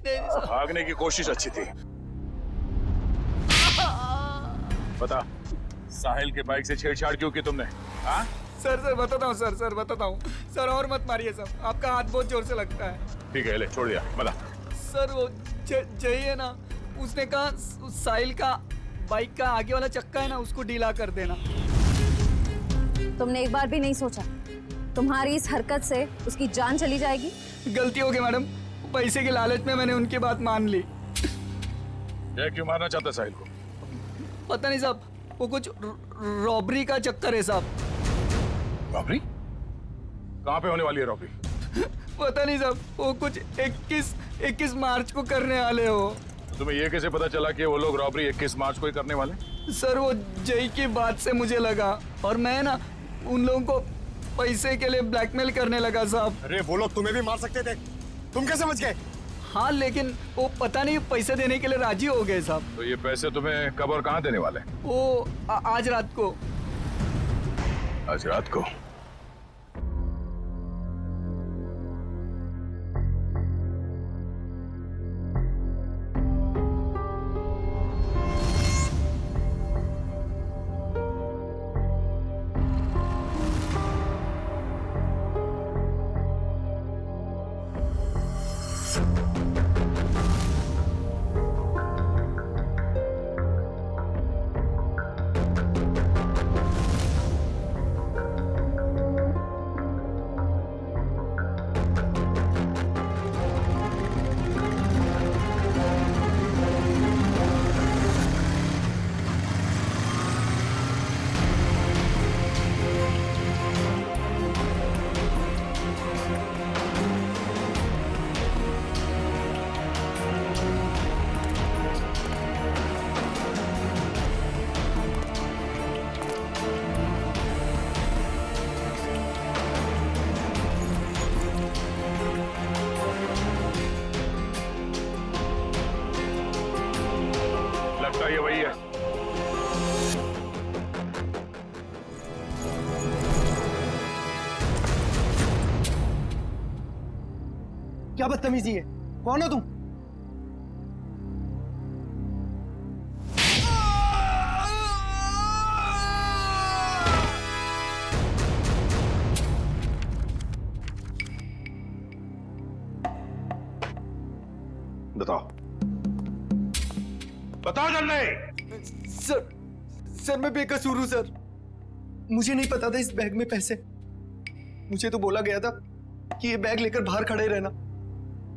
भागने की कोशिश अच्छी थी। बता, साहिल के बाइक से छेड़छाड़ क्यों की तुमने? हाँ? सर बताता हूँ सर बताता हूँ सर। और मत मारिए सर, आपका हाथ बहुत जोर से लगता है। ठीक है, ले छोड़ दिया। बता। सर वो जय है ना, उसने कहा साहिल का बाइक का आगे वाला चक्का है ना, उसको ढीला कर देना। तुमने एक बार भी नहीं सोचा तुम्हारी इस हरकत से उसकी जान चली जाएगी? गलती हो गई मैडम, पैसे के लालच में मैंने उनकी बात मान ली। ये क्यों मारना चाहता साहिल को? पता नहीं साहब, वो कुछ रॉबरी का चक्कर है साहब। रॉबरी? कहाँ पे होने वाली है रॉबरी? पता नहीं साहब, वो कुछ 21 मार्च को करने वाले हो। तुम्हें ये कैसे पता चला कि वो लोग रॉबरी 21 मार्च को ही करने वाले? सर वो जय की बात से मुझे लगा, और मैं ना उन लोगों को पैसे के लिए ब्लैकमेल करने लगा साहब। अरे वो लोग तुम्हें भी मार सकते थे, तुम कैसे समझ गए? हाँ लेकिन वो पता नहीं पैसे देने के लिए राजी हो गए साहब। तो ये पैसे तुम्हें कब और कहाँ देने वाले? वो आज रात को। आज रात को? लगता है ये वही है। क्या बदतमीजी है? कौन हो तुम? बताओ, बताओ जल्दी। सर मैं बेकसूर हूं सर। मुझे नहीं पता था इस बैग में पैसे। मुझे तो बोला गया था कि ये बैग लेकर बाहर खड़े रहना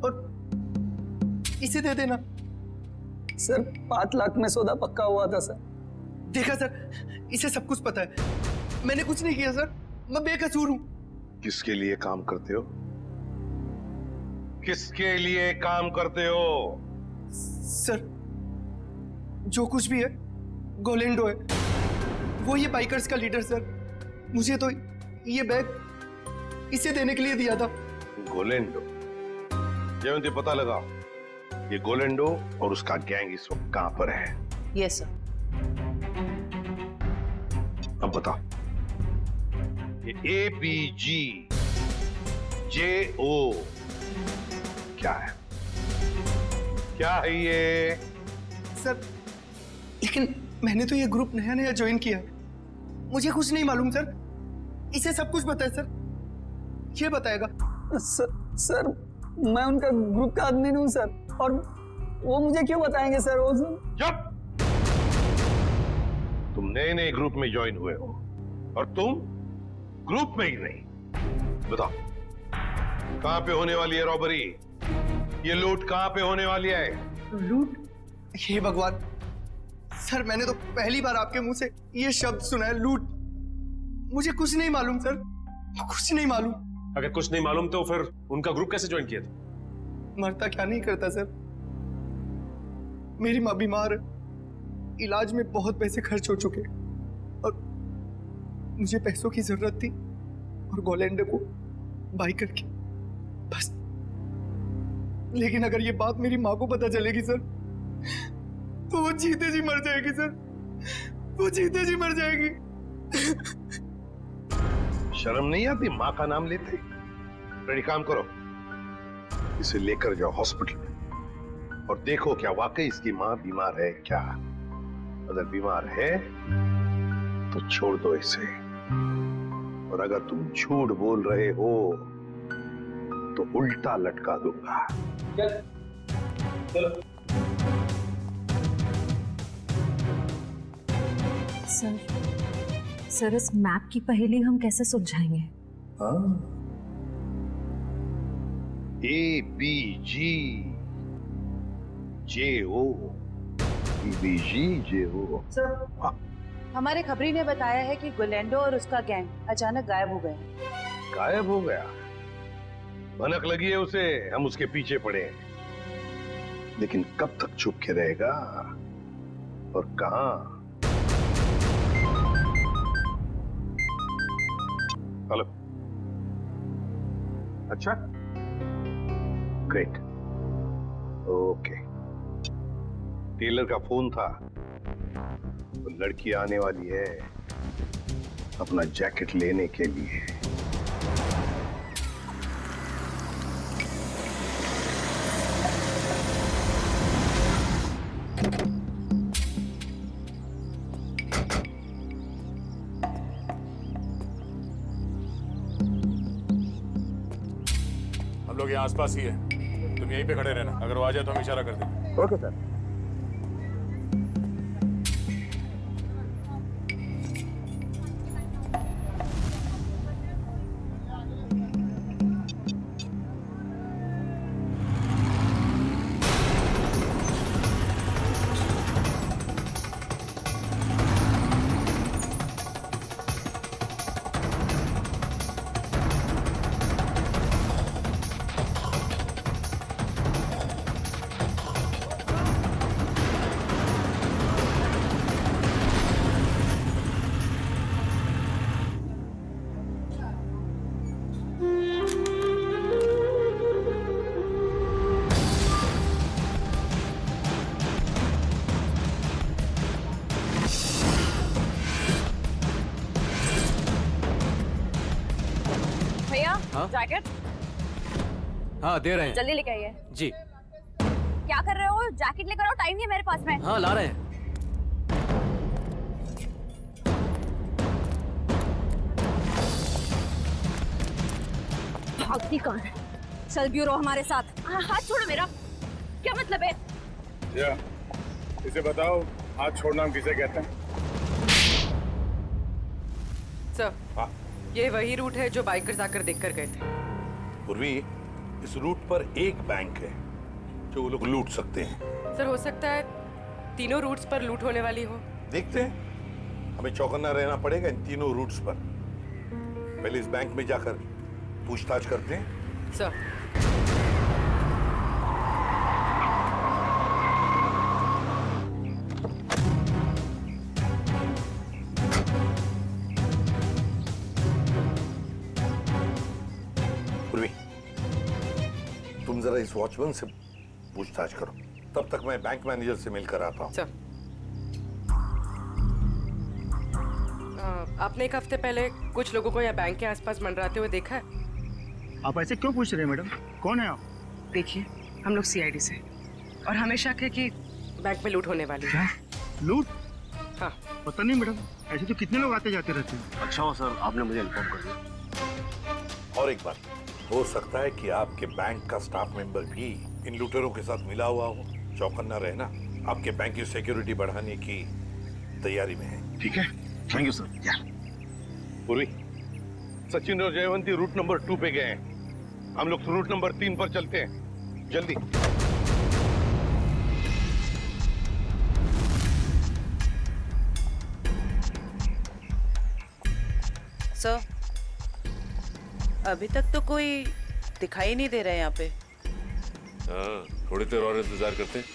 और इसे दे देना। सर 5 लाख में सौदा पक्का हुआ था सर। देखा सर, इसे सब कुछ पता है। मैंने कुछ नहीं किया सर, मैं बेकसूर हूं। किसके लिए काम करते हो? किसके लिए काम करते हो? सर जो कुछ भी है गोलेंडो है, वो ये बाइकर्स का लीडर सर। मुझे तो ये बैग इसे देने के लिए दिया था। गोलेंडो? जयवंती पता लगाओ ये गोलेंडो और उसका गैंग इस वक्त कहां पर है। Yes sir. अब बताओ, ये ABG JO क्या है? क्या है ये? सर लेकिन मैंने तो ये ग्रुप नया नया ज्वाइन किया है, मुझे कुछ नहीं मालूम सर। इसे सब कुछ पता है सर, ये बताएगा। सर मैं उनका ग्रुप का आदमी हूँ सर, और वो मुझे क्यों बताएंगे सर? वो चुप! तुम नए नए ग्रुप में ज्वाइन हुए हो और तुम ग्रुप में ही नहीं। बताओ कहां पे होने वाली है रॉबरी? ये लूट कहां पे होने वाली है? लूट? हे भगवान सर, मैंने तो पहली बार आपके मुंह से ये शब्द सुना है, लूट। मुझे कुछ नहीं मालूम सर, कुछ नहीं मालूम। अगर कुछ नहीं मालूम तो फिर उनका ग्रुप कैसे ज्वाइन किया था? मरता क्या नहीं करता सर। मेरी माँ बीमार है, इलाज में बहुत पैसे खर्च हो चुके और मुझे पैसों की जरूरत थी और गोलेंडो को बाई करके बस। लेकिन अगर ये बात मेरी माँ को पता चलेगी सर तो वो जीते जी मर जाएगी सर, वो जीते जी मर जाएगी। शर्म नहीं आती माँ का नाम लेते? रेडी, काम करो, इसे लेकर जाओ हॉस्पिटल में और देखो क्या वाकई इसकी माँ बीमार है क्या। अगर बीमार है तो छोड़ दो इसे, और अगर तुम झूठ बोल रहे हो तो उल्टा लटका दूंगा। सर इस मैप की पहेली हम कैसे सुलझाएंगे? ABG JO ABG JO। हमारे खबरी ने बताया है कि गोलेंडो और उसका गैंग अचानक गायब हो गए। गायब हो गया? भनक लगी है उसे, हम उसके पीछे पड़े हैं, लेकिन कब तक छुप के रहेगा और कहां? हेलो, अच्छा, ग्रेट, ओके। टेलर का फोन था, तो लड़की आने वाली है अपना जैकेट लेने के लिए। हम लोग यहाँ आसपास ही है, तुम यहीं पे खड़े रहना, अगर वो आ जाए तो हम इशारा कर देंगे। Okay sir. भैया हाँ? जैकेट हाँ दे रहे हैं। जल्दी लेके आइए। जी क्या कर रहे हो? जैकेट लेकर आओ, टाइम नहीं है मेरे पास में। हाँ ला रहे हैं। भागती कौन है? चल ब्यूरो हमारे साथ। हाथ छोड़ो मेरा, क्या मतलब है? या, इसे बताओ हाथ छोड़ना हम किसे कहते हैं? सर, ये वही रूट है जो बाइकर्स आकर देखकर गए थे। पूर्वी, इस रूट पर एक बैंक है जो वो लोग लूट सकते हैं। सर, हो सकता है तीनों रूट्स पर लूट होने वाली हो। देखते हैं, हमें चौकन्ना रहना पड़ेगा इन तीनों रूट्स पर। पहले इस बैंक में जाकर पूछताछ करते हैं। सर, पूर्वी, तुम जरा इस वॉचमैन से पूछताछ करो, तब तक मैं बैंक मैनेजर से मिलकर आता हूँ। सर, आपने एक हफ्ते पहले कुछ लोगों को यहाँ बैंक के आसपास मंडराते हुए देखा है? आप ऐसे क्यों पूछ रहे हैं मैडम? कौन है आप? देखिए, हम लोग CID से, और हमें शक है कि बैंक में लूट होने वाली है। क्या लूट? हाँ। पता नहीं मैडम, ऐसे तो कितने लोग आते जाते रहते हैं। अच्छा हो सर, आपने मुझे इन्फॉर्म कर दिया। और एक बात, हो सकता है कि आपके बैंक का स्टाफ मेंबर भी इन लूटेरों के साथ मिला हुआ हो। चौकन्ना रहना, आपके बैंक की सिक्योरिटी बढ़ाने की तैयारी में है। ठीक है, थैंक यू सर। पूर्वी, सचिन और जयवंती रूट नंबर 2 पे गए हैं, हम लोग रूट नंबर 3 पर चलते हैं, जल्दी। सर, अभी तक तो कोई दिखाई नहीं दे रहा है यहाँ पे। हाँ, थोड़ी देर और इंतजार करते हैं।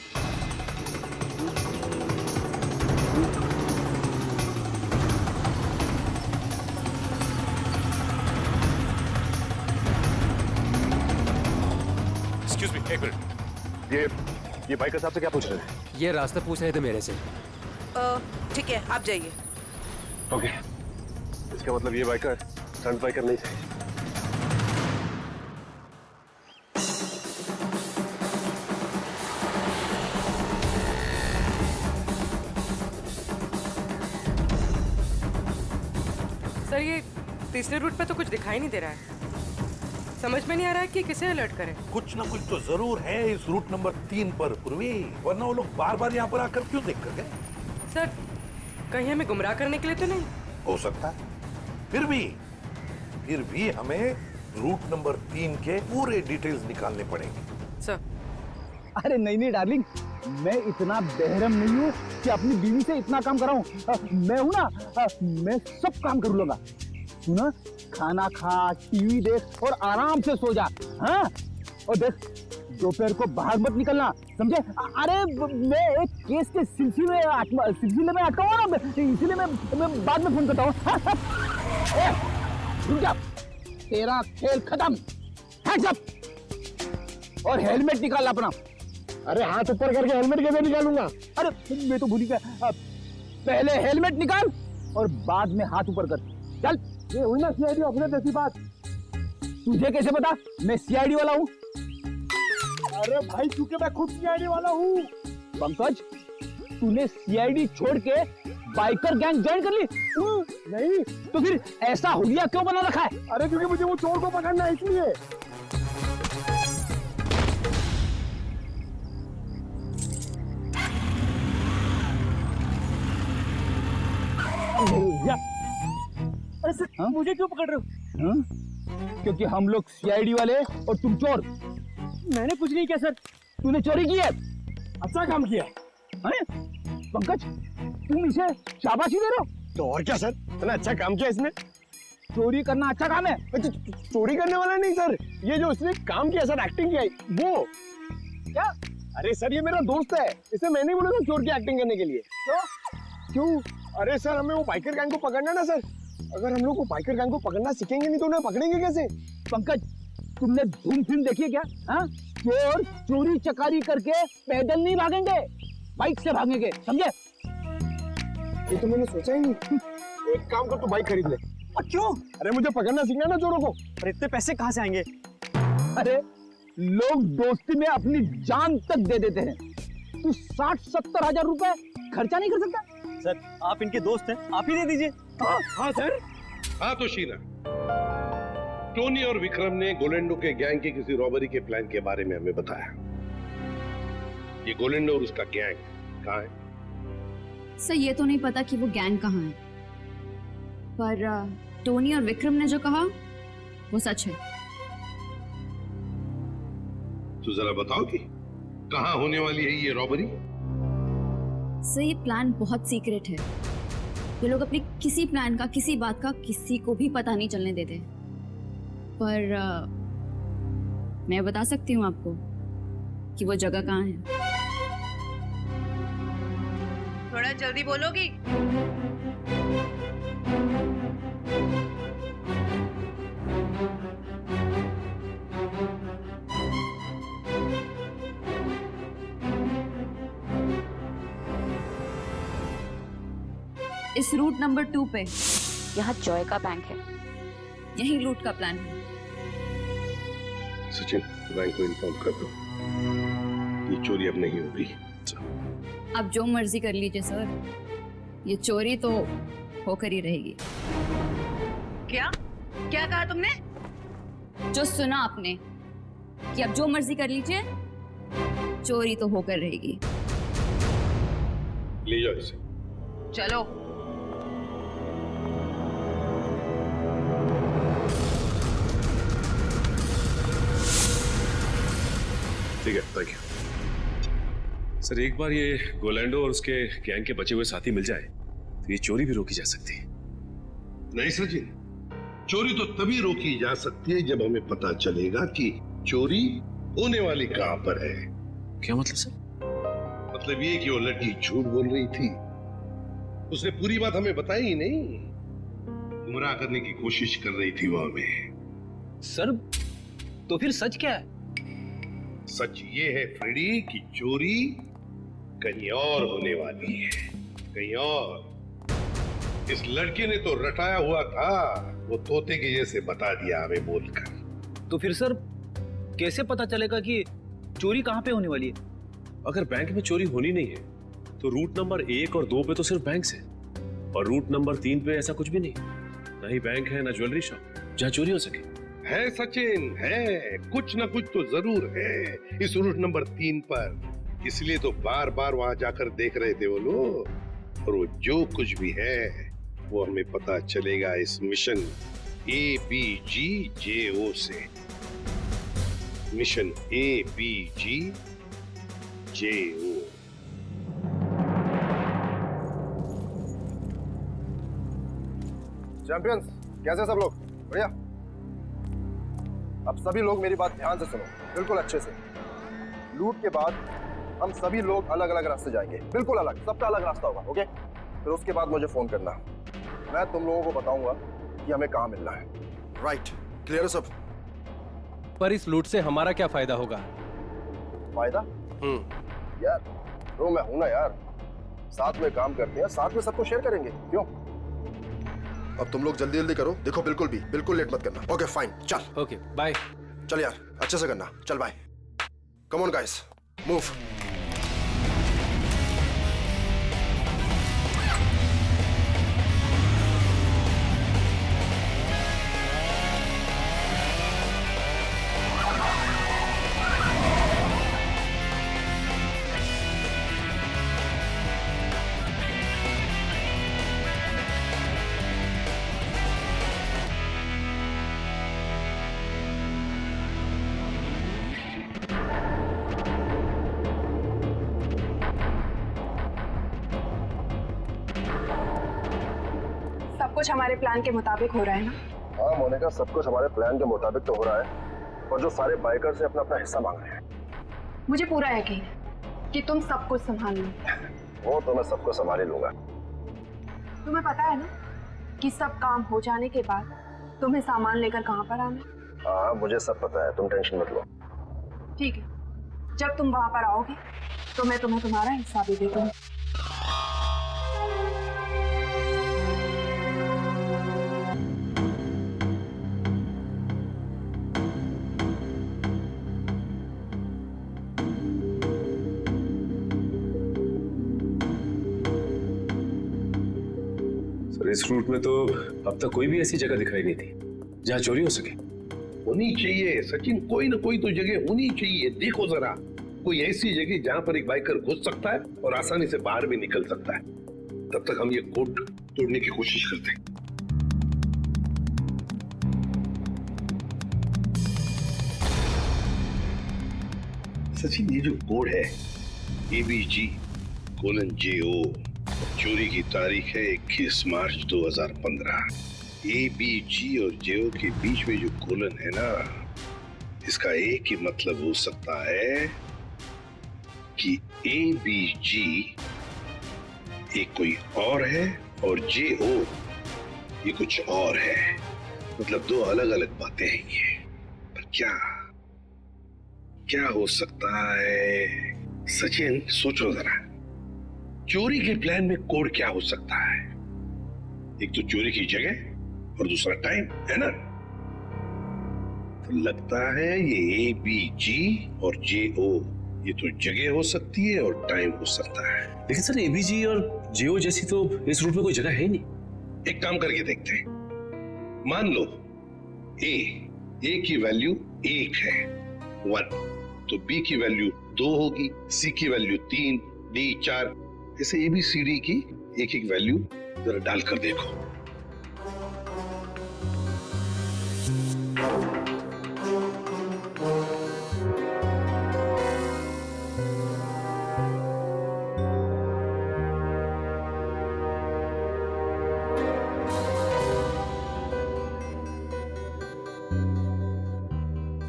Excuse me, एक मिनट। ये बाइकर साहब से क्या पूछ रहे हैं? ये रास्ता पूछ रहे थे मेरे से। ठीक है, आप जाइए। ओके, इसका मतलब ये बाइकर स्टंट बाइकर नहीं थे। सर ये तीसरे रूट पे तो कुछ दिखाई नहीं दे रहा है। समझ में नहीं आ रहा है कि किसे अलर्ट करें। कुछ ना कुछ तो जरूर है इस रूट नंबर 3 पर पूर्वी, वरना वो लोग बार बार यहाँ पर आकर क्यों देख कर गए? सर कहीं हमें गुमराह करने के लिए तो नहीं? हो सकता है। फिर भी हमें रूट नंबर 3 के पूरे डिटेल्स निकालने पड़ेंगे। सर अरे नहीं डार्लिंग, मैं इतना बेहरम नहीं हूँ कि अपनी बीवी से इतना काम कराऊं। मैं हूं ना, मैं सब काम कर लूंगा। सुना, खाना खा, टीवी देख और आराम से सो जा। हाँ, और देख दोपहर को बाहर मत निकलना, समझे? अरे मैं एक केस के सिलसिले में अटका हुआ ना, इसीलिए मैं बाद में फोन करता हूँ। रुक जा, तेरा खेल खत्म। हैंड्स अप और हेलमेट निकाल अपना। अरे हाथ ऊपर करके हेलमेट कैसे निकालूंगा? अरे मैं तो भूल गया, पहले हेलमेट निकाल और बाद में हाथ ऊपर कर। चल, ये हुई ना सीआईडी ऑफिसर जैसी बात। तुझे कैसे पता मैं सीआईडी वाला हूँ? अरे भाई क्योंकि मैं खुद सीआईडी वाला हूँ। पंकज, तूने सीआईडी छोड़ के बाइकर गैंग ज्वाइन कर ली? नहीं। तो फिर ऐसा हुलिया क्यों बना रखा है? अरे क्योंकि मुझे वो चोर को पकड़ना है इसलिए। अरे सर, हाँ? मुझे क्यों पकड़ रहे हो? हाँ? क्योंकि हम लोग सीआईडी वाले और तुम चोर। मैंने कुछ नहीं किया सर। तूने चोरी की है। अच्छा काम किया है पंकज, तुम इसे शाबाशी दे रहे हो? तो और क्या सर, इतना अच्छा काम किया इसने। चोरी करना अच्छा काम है? चोरी करने वाला नहीं सर, ये जो उसने काम किया सर, एक्टिंग किया वो। क्या? अरे सर ये मेरा दोस्त है, इसे मैंने बोला था चोर की एक्टिंग करने के लिए। क्यों? अरे सर हमें वो बाइकर गैंग को पकड़ना ना सर। अगर हम लोग वो बाइकर गैंग को पकड़ना सीखेंगे नहीं तो उन्हें पकड़ेंगे कैसे? पंकज, तुमने धूम फिल्म देखी है क्या? हाँ? चोर चोरी चकारी करके पैदल नहीं भागेंगे, बाइक से भागेंगे, समझे? ये तो मैंने सोचा ही नहीं। एक काम कर, तू बाइक खरीद ले। क्यों? अरे मुझे पकड़ना सीखना ना चोरों को। अरे इतने पैसे कहाँ से आएंगे? अरे लोग दोस्ती में अपनी जान तक दे देते हैं, तू 60-70 हजार रुपए खर्चा नहीं कर सकता? सर आप इनके दोस्त हैं, आप ही दे दीजिए। हाँ सर। हाँ तो शीला, टोनी और विक्रम ने गोलेंडो के गैंग की किसी रॉबरी के प्लान के बारे में हमें बताया। ये गोलेंडो और उसका गैंग कहाँ है? सर ये तो नहीं पता कि वो गैंग कहाँ है, पर टोनी और विक्रम ने जो कहा वो सच है। तो जरा बताओ कि कहाँ होने वाली है ये रॉबरी? सर ये प्लान बहुत सीक्रेट है, ये लोग अपने किसी प्लान का, किसी बात का किसी को भी पता नहीं चलने देते। पर मैं बता सकती हूँ आपको कि वो जगह कहाँ है। थोड़ा जल्दी बोलोगी? इस रूट नंबर 2 पे यहाँ जॉय का बैंक है। यही लूट का प्लान है। सचिन, बैंक को इन्फॉर्म कर दो, ये चोरी अब नहीं होगी। आप जो मर्जी कर लीजिए सर, ये चोरी तो होकर ही रहेगी। क्या क्या कहा तुमने? जो सुना आपने कि आप जो मर्जी कर लीजिए, चोरी तो होकर रहेगी। ले जाओ इसे। चलो। ठीक है, थैंक यू सर। एक बार ये गोलैंडो और उसके गैंग के बचे हुए साथी मिल जाए तो ये चोरी भी रोकी जा सकती है। नहीं सचिन, चोरी तो तभी रोकी जा सकती है जब हमें पता चलेगा कि चोरी होने वाली कहां पर है। क्या मतलब सर? मतलब ये कि वो लड़की झूठ बोल रही थी, उसने पूरी बात हमें बताई ही नहीं, गुमराह करने की कोशिश कर रही थी वो हमें। सर तो फिर सच क्या है? सच ये है फ्रेडी कि चोरी कहीं और होने वाली है, कहीं और। इस लड़के ने तो रटाया हुआ था, वो तोते के जैसे बता दिया हमें बोलकर। तो फिर सर कैसे पता चलेगा कि चोरी कहाँ पे होने वाली है? अगर बैंक में चोरी होनी नहीं है तो रूट नंबर 1 और 2 पे तो सिर्फ बैंक है, और रूट नंबर 3 पे ऐसा कुछ भी नहीं। ना ही बैंक है ना ज्वेलरी शॉप जहाँ चोरी हो सके। है सचिन, है कुछ ना कुछ तो जरूर है इस रूट नंबर 3 पर, इसलिए तो बार बार वहां जाकर देख रहे थे वो लोग। और वो जो कुछ भी है वो हमें पता चलेगा इस मिशन ABGJO से। Mission ABGJO। चैंपियंस, कैसे सब लोग? बढ़िया। अब सभी लोग मेरी बात ध्यान से सुनो, बिल्कुल अच्छे से। लूट के बाद हम सभी लोग अलग अलग रास्ते जाएंगे, बिल्कुल अलग, सबका अलग रास्ता होगा, ओके? फिर उसके बाद मुझे फोन करना, मैं तुम लोगों को बताऊंगा कि हमें कहाँ मिलना है। राइट, क्लियर है सब? पर इस लूट से हमारा क्या फायदा होगा? फायदा? यार ब्रो, मैं हूं ना यार, साथ में काम करते हैं, साथ में सबको शेयर करेंगे, क्यों? अब तुम लोग जल्दी जल्दी करो, देखो बिल्कुल लेट मत करना। ओके फाइन, चल। Okay bye. चल यार, अच्छे से करना, चल bye. Come on guys, move. कुछ हमारे प्लान के मुताबिक हो रहा है ना? हाँ मोनिका, सब कुछ हमारे प्लान के मुताबिक तो हो रहा है, और जो सारे बाइकर से अपना अपना हिस्सा मांग रहे हैं। मुझे पूरा यकीन है कि तुम सब कुछ संभाल लो। वो तो मैं सबको संभाल ही लूंगा। तुम्हें पता है ना कि सब काम हो जाने के बाद तुम्हें सामान लेकर कहाँ पर आना? हाँ मुझे सब पता है, तुम टेंशन मत लो। ठीक है, जब तुम वहाँ पर आओगे तो मैं तुम्हें तुम्हारा हिस्सा भी दे दूंगी। इस रूट में तो अब तक कोई भी ऐसी जगह दिखाई नहीं थी जहाँ चोरी हो सके। होनी चाहिए सचिन, कोई ना कोई तो जगह होनी चाहिए। देखो जरा, कोई ऐसी जगह जहाँ पर एक बाइकर घुस सकता है और आसानी से बाहर भी निकल सकता है। तब तक हम ये कोड तोड़ने की कोशिश करते हैं। सचिन, ये जो कोड है ABG:JO, चोरी की तारीख है 21 मार्च 2015। ABG और JO के बीच में जो कोलन है ना, इसका एक ही मतलब हो सकता है कि ABG एक कोई और है और JO ये कुछ और है। मतलब दो अलग अलग बातें हैं ये। पर क्या हो सकता है? सचिन सोचो जरा, चोरी के प्लान में कोड क्या हो सकता है? एक तो चोरी की जगह और दूसरा टाइम, है ना? तो लगता है ये ABG और JO ये तो जगह हो सकती है और टाइम हो सकता है। लेकिन सर ABG और JO जैसी तो इस रूट में कोई जगह है नहीं। एक काम करके देखते हैं। मान लो A की वैल्यू 1 है, 1, तो B की वैल्यू 2 होगी, C की वैल्यू 3, D 4, ऐसे ABCD की एक एक वैल्यू जरा डालकर देखो।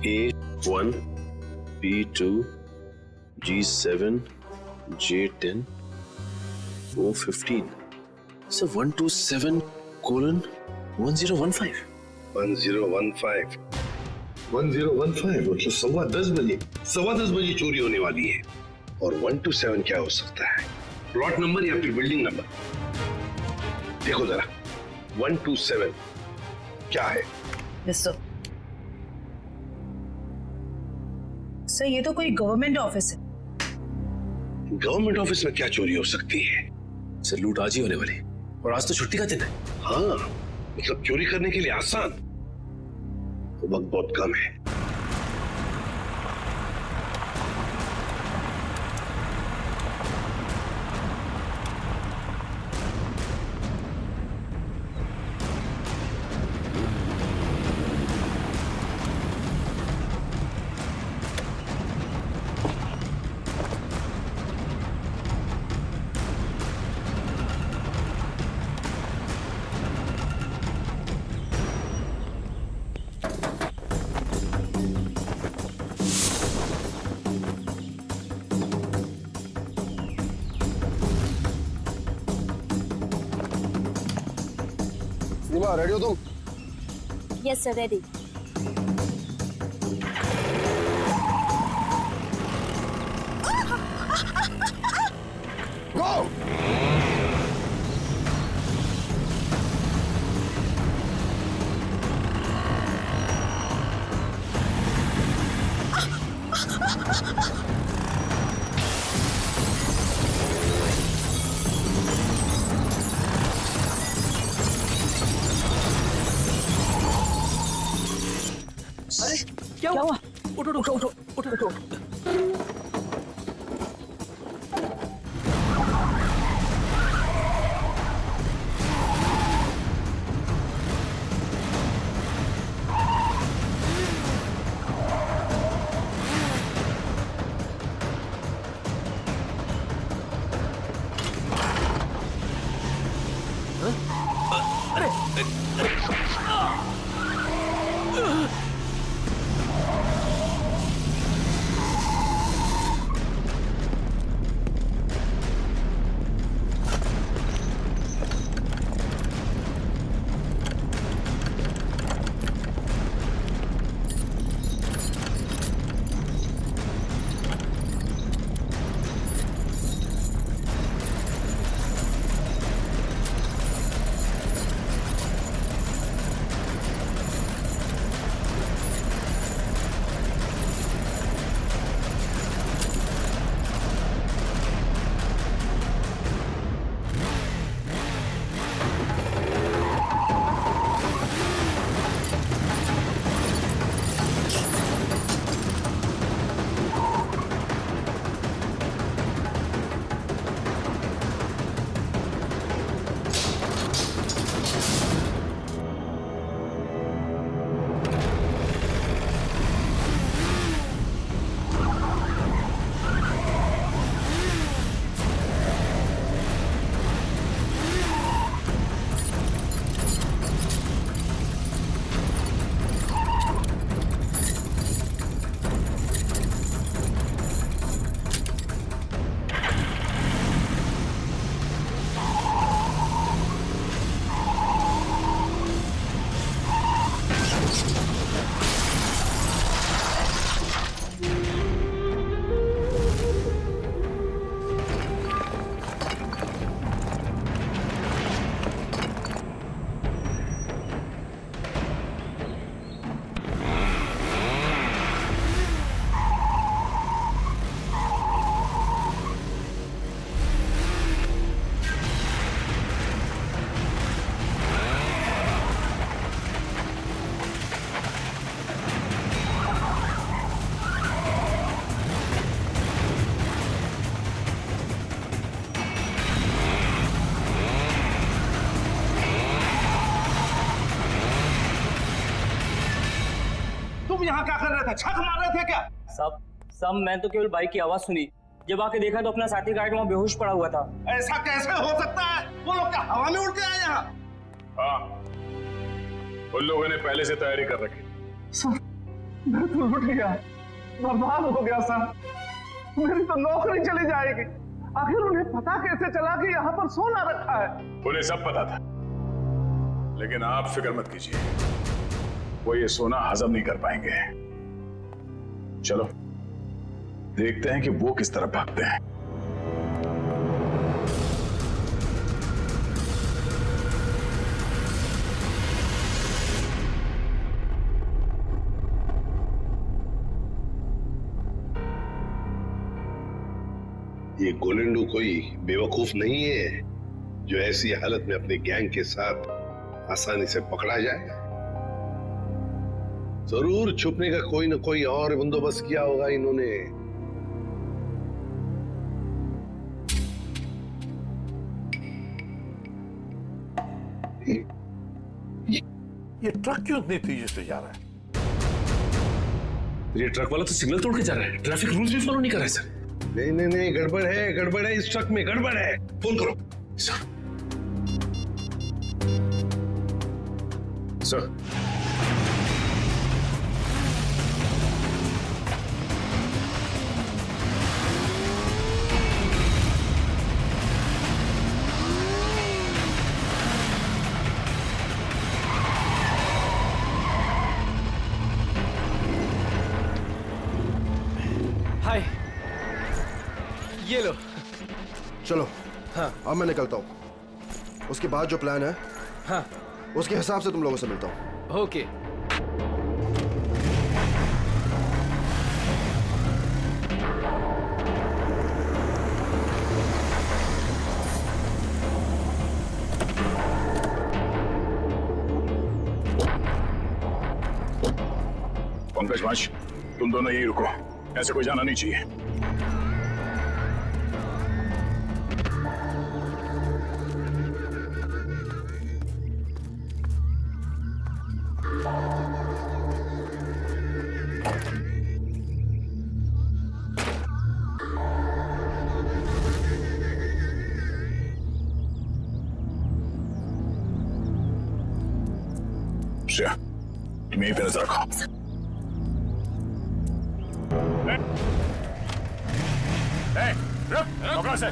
A1, B2, G7, J10, O15. So 127:1015. 1015 मतलब 10:15 बजे, 10:15 बजे चोरी होने वाली है। और 127 क्या हो सकता है? प्लॉट नंबर या फिर बिल्डिंग नंबर? देखो जरा, 127 क्या है? सर ये तो कोई गवर्नमेंट ऑफिस है। गवर्नमेंट ऑफिस में क्या चोरी हो सकती है? सर लूट आज ही होने वाली, और आज तो छुट्टी का दिन है। हाँ, मतलब चोरी करने के लिए आसान, तो वक्त बहुत कम है। सीमा रेडी हो तुम? Yes sir, ready. गो! क्या हुआ? उठो उठो उठो उठो उठो। तुम यहाँ क्या कर रहे थे? छक मार रहे थे क्या? सब मैं तो केवल बाइक की आवाज सुनी, जब आके देखा तो अपना साथी गार्ड वहाँ बेहोश पड़ा हुआ था। ऐसा कैसे हो सकता है? वो लोग क्या हवा में उड़ के आए यहाँ? हाँ, उन लोगों ने पहले से तैयारी कर रखी। सर, मैं तो लुट गया, बर्बाद हो गया सर। मेरी तो नौकरी चली जाएगी। आखिर उन्हें पता कैसे चला कि यहाँ पर सोना रखा है? उन्हें सब पता था, लेकिन आप फिक्र मत कीजिए, वो ये सोना हजम नहीं कर पाएंगे। चलो देखते हैं कि वो किस तरह भागते हैं। ये गोलेंडो कोई बेवकूफ नहीं है जो ऐसी हालत में अपने गैंग के साथ आसानी से पकड़ा जाए। जरूर छुपने का कोई ना कोई और बंदोबस्त किया होगा इन्होंने। ये ट्रक क्यों इतनी तेजी से जा रहा है? ये ट्रक वाला तो सिग्नल तोड़ के जा रहा है, ट्रैफिक रूल्स भी फॉलो नहीं कर रहा है सर। नहीं नहीं नहीं, गड़बड़ है, इस ट्रक में गड़बड़ है। फोन करो सर। सर हाय, ये लो। चलो, हाँ। अब मैं निकलता हूँ। उसके बाद जो प्लान है, हाँ, उसके हिसाब से तुम लोगों से मिलता हूँ। ओके। पंकज वंश, तुम दोनों यही रुको, ऐसे कोई जाना नहीं चाहिए। श्रेया, तुम यहीं पे नजर रखो। रुक, पकड़ो से।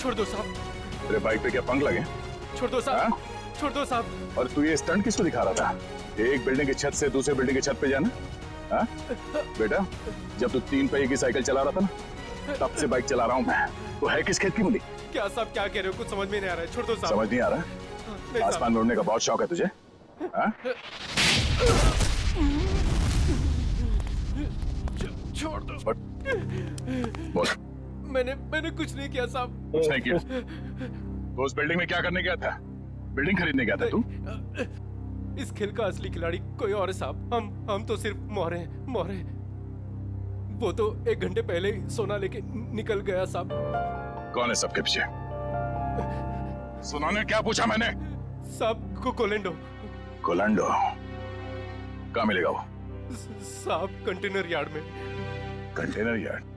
छोड़ दो साहब, तेरे बाइक पे क्या पंख लगे? छोड़ दो साहब, छोड़ दो साहब। और तू ये स्टंट किसको दिखा रहा था? एक बिल्डिंग की छत से दूसरे बिल्डिंग की छत पे जाना? हाँ? बेटा, जब तू 3 पहिए की साइकिल चला रहा था ना, तब से बाइक चला रहा हूँ मैं। तो है किस खेत की मुली? क्या साहब क्या कह रहे हो? कुछ समझ में नहीं आ रहा है, छोड़ दो साहब। समझ नहीं आ रहा? नहीं साहब। आसमान में उड़ने का बहुत शौक है तुझे? हाँ? छोड़ दो। बोल। मैंने कुछ नहीं किया साहब। कुछ नहीं किया? तो उस बिल्डिंग में क्या करने गया था? बिल्डिंग खरीदने गया था तू? इस खेल का असली खिलाड़ी कोई और है साहब। हम तो सिर्फ मोहरे हैं, मोहरे। वो तो 1 घंटे पहले ही सोना लेके निकल गया साहब। कौन है सबके पीछे? सुनाने क्या पूछा मैंने? साहब को कोलेंडो। कोलेंडो? कहाँ मिलेगा वो? साहब कंटेनर यार्ड में। Container yard?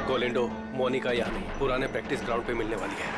कोलेंडो मोनिका यहाँ नहीं, पुराने प्रैक्टिस ग्राउंड पे मिलने वाली है।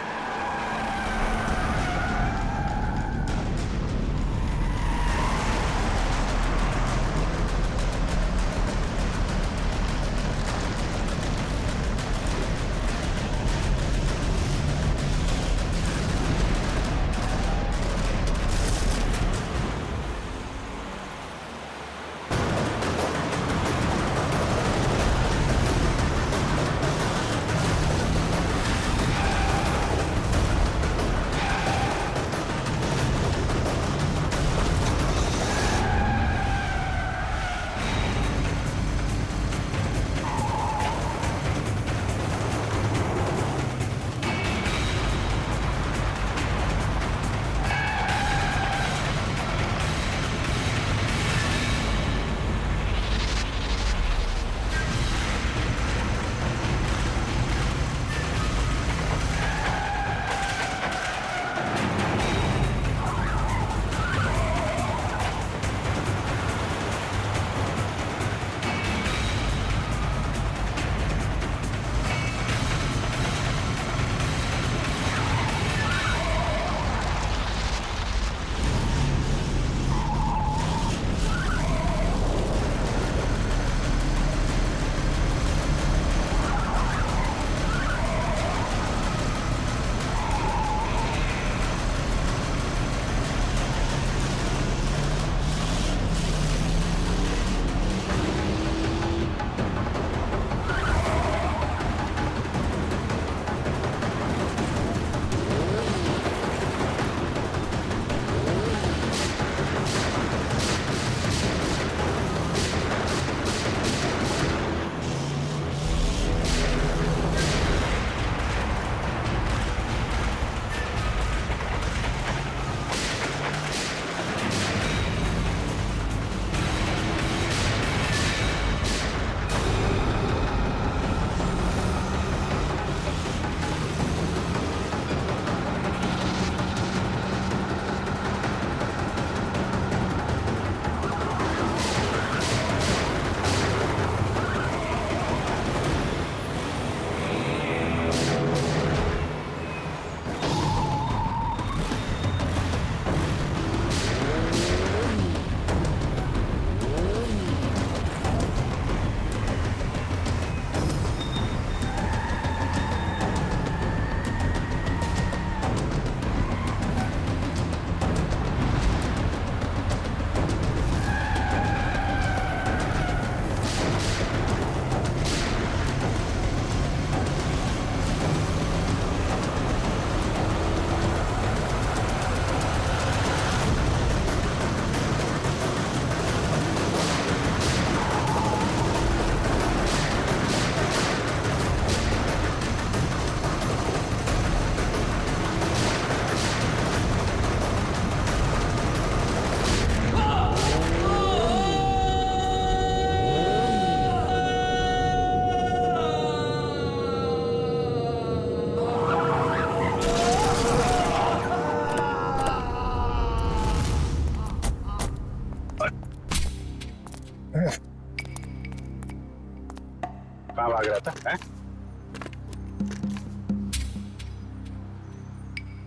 कहाँ भाग रहा था? हैं?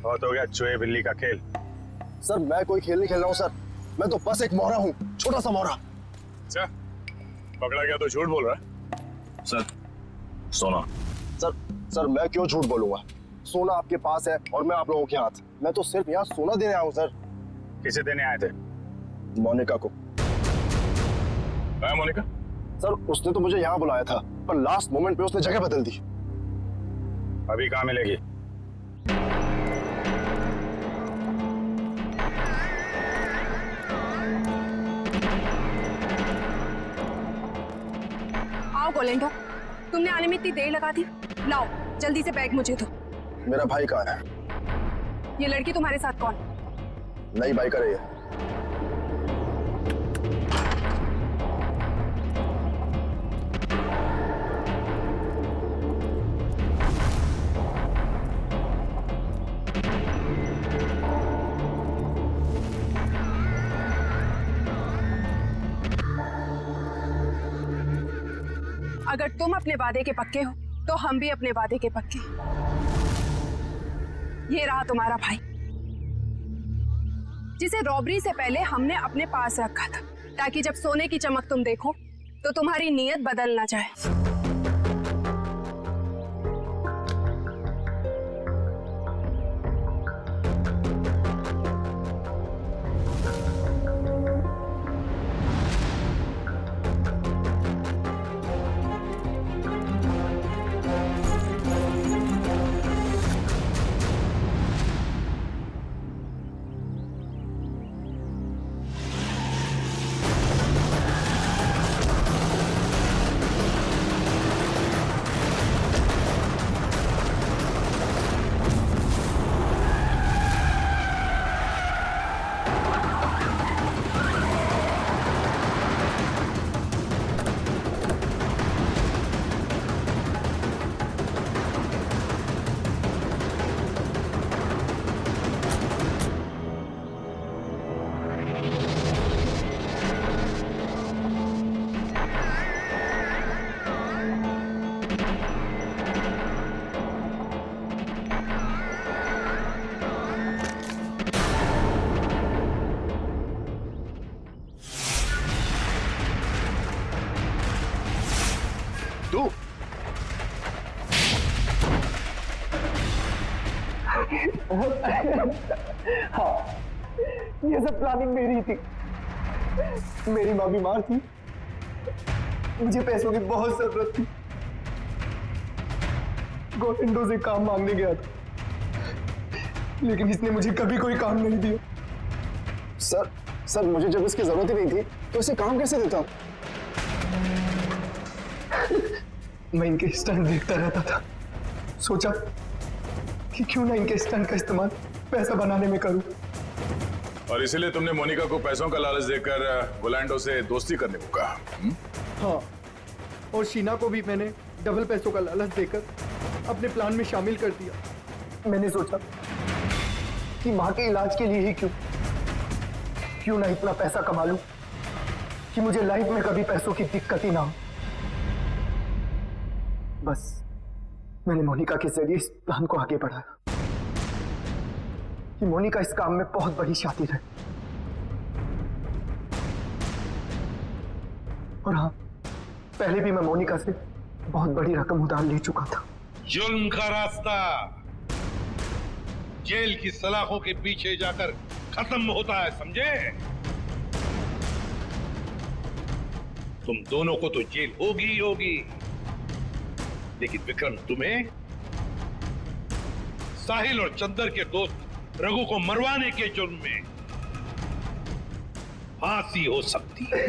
बहुत हो गया चूहे बिल्ली का खेल। सर मैं कोई खेल नहीं खेल रहा हूँ सर, मैं तो बस एक मोहरा हूँ, छोटा सा मोहरा। अच्छा, पकड़ा गया तो झूठ बोल रहा है। सर सोना। सर मैं क्यों झूठ बोलूंगा? सोना आपके पास है और मैं आप लोगों के हाथ। मैं तो सिर्फ यहाँ सोना देने आया हूँ सर। किसे देने आए थे? मोनिका को। मोनिका? सर उसने तो मुझे यहाँ बुलाया था, पर लास्ट मोमेंट पे उसने जगह बदल दी। अभी कहाँ मिलेगी? आओ गोलेंडो, तुमने आने में इतनी देर लगा दी। लाओ जल्दी से बैग मुझे दो। मेरा भाई कहाँ है? ये लड़की तुम्हारे साथ कौन? नई बाइक है ये। अगर तुम अपने वादे के पक्के हो तो हम भी अपने वादे के पक्के। ये रहा तुम्हारा भाई, जिसे रॉबरी से पहले हमने अपने पास रखा था, ताकि जब सोने की चमक तुम देखो तो तुम्हारी नीयत बदल ना जाए। तू हाँ, ये सब प्लानिंग मेरी थी। मेरी माँ बीमार थी, मुझे पैसों की बहुत जरूरत थी। गोविंदो से काम मांगने गया था, लेकिन इसने मुझे कभी कोई काम नहीं दिया। सर मुझे जब इसकी जरूरत ही नहीं थी तो इसे काम कैसे देता? मैं इनके स्टंट देखता रहता था, सोचा कि क्यों ना इनके स्टंट का इस्तेमाल पैसा बनाने में करूं। और इसीलिए तुमने मोनिका को पैसों का लालच देकर गोलैंडो से दोस्ती करने को कहा? हाँ, और शीना को भी मैंने डबल पैसों का लालच देकर अपने प्लान में शामिल कर दिया। मैंने सोचा कि माँ के इलाज के लिए ही क्यों ना इतना पैसा कमा लूं कि मुझे लाइफ में कभी पैसों की दिक्कत ही ना हो। बस मैंने मोनिका के जरिए इस प्लान को आगे बढ़ाया कि मोनिका इस काम में बहुत बड़ी शातिर है। और हाँ, पहले भी मैं मोनिका से बहुत बड़ी रकम उधार ले चुका था। जुल्म का रास्ता जेल की सलाखों के पीछे जाकर खत्म होता है, समझे? तुम दोनों को तो जेल होगी ही होगी, लेकिन विक्रम तुम्हें साहिल और चंदर के दोस्त रघु को मरवाने के जुर्म में फांसी हो सकती है।